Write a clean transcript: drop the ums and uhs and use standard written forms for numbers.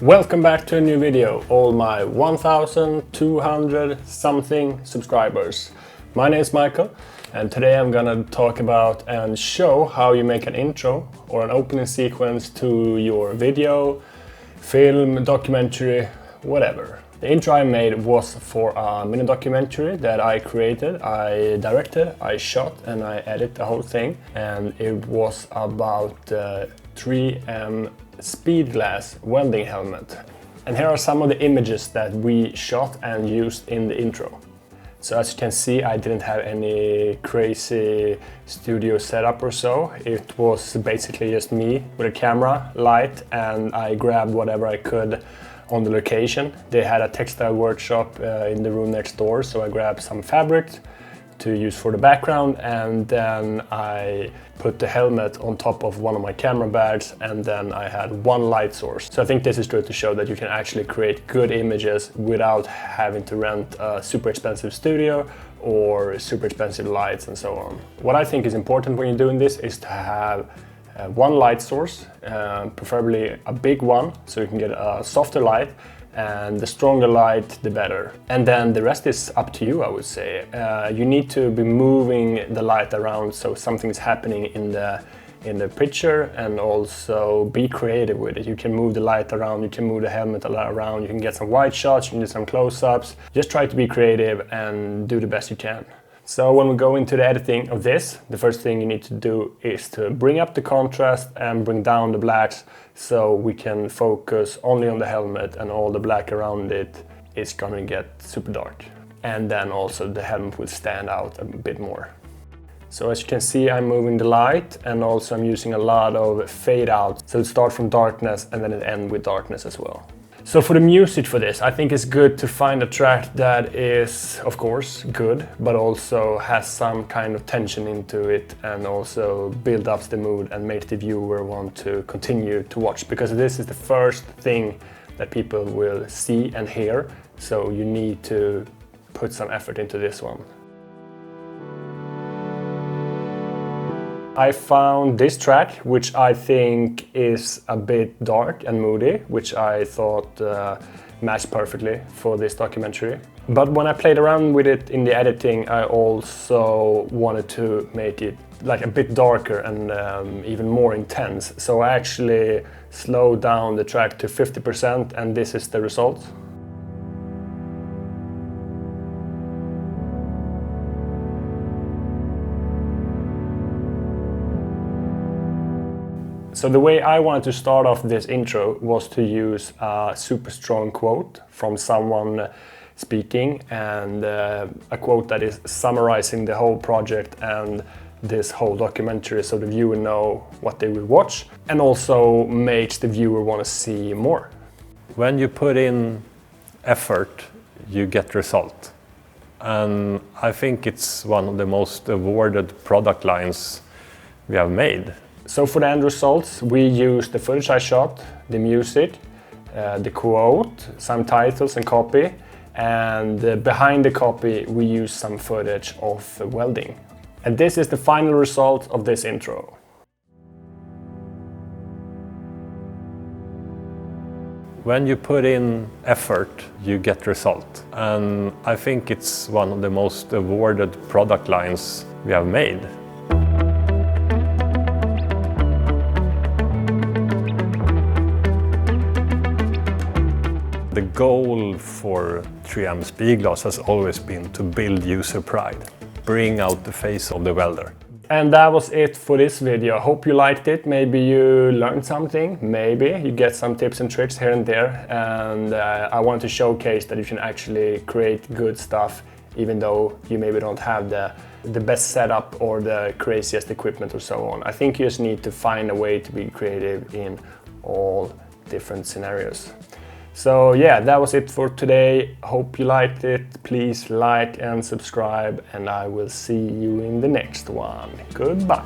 Welcome back to a new video, all my 1200 something subscribers. My name is Michael and today I'm gonna talk about and show how you make an intro or an opening sequence to your video, film, documentary, whatever. The intro I made was for a mini documentary that I created, I directed, I shot and I edited the whole thing, and it was about 3M speed glass welding helmet. And here are some of the images that we shot and used in the intro. So as you can see, I didn't have any crazy studio setup or so. It was basically just me with a camera, light, and I grabbed whatever I could on the location. They had a textile workshop in the room next door, so I grabbed some fabric to use for the background, and then I put the helmet on top of one of my camera bags, and then I had one light source. So I think this is good to show that you can actually create good images without having to rent a super expensive studio or super expensive lights and so on. What I think is important when you're doing this is to have one light source, preferably a big one, so you can get a softer light, and the stronger light the better. And then the rest is up to you, I would say. You need to be moving the light around so something's happening in the picture, and also be creative with it. You can move the light around, you can move the helmet around, you can get some wide shots, you can do some close-ups. Just try to be creative and do the best you can. So when we go into the editing of this, the first thing you need to do is to bring up the contrast and bring down the blacks so we can focus only on the helmet, and all the black around it is gonna get super dark. And then also the helmet will stand out a bit more. So as you can see, I'm moving the light, and also I'm using a lot of fade out. So it starts from darkness and then it ends with darkness as well. So for the music for this, I think it's good to find a track that is, of course, good, but also has some kind of tension into it, and also build up the mood and make the viewer want to continue to watch, because this is the first thing that people will see and hear. So you need to put some effort into this one. I found this track, which I think is a bit dark and moody, which I thought matched perfectly for this documentary. But when I played around with it in the editing, I also wanted to make it like a bit darker and even more intense. So I actually slowed down the track to 50%, and this is the result. So the way I wanted to start off this intro was to use a super strong quote from someone speaking, and a quote that is summarizing the whole project and this whole documentary, so the viewer know what they will watch, and also makes the viewer want to see more. When you put in effort, you get result. And I think it's one of the most awarded product lines we have made. So for the end results, we used the footage I shot, the music, the quote, some titles and copy, and behind the copy we used some footage of welding. And this is the final result of this intro. When you put in effort, you get result. And I think it's one of the most awarded product lines we have made. The goal for 3M Speedglass has always been to build user pride, bring out the face of the welder. And that was it for this video. I hope you liked it. Maybe you learned something, maybe you get some tips and tricks here and there. And I want to showcase that you can actually create good stuff even though you maybe don't have the best setup or the craziest equipment or so on. I think you just need to find a way to be creative in all different scenarios. So yeah, that was it for today. Hope you liked it. Please like and subscribe, and I will see you in the next one. Goodbye.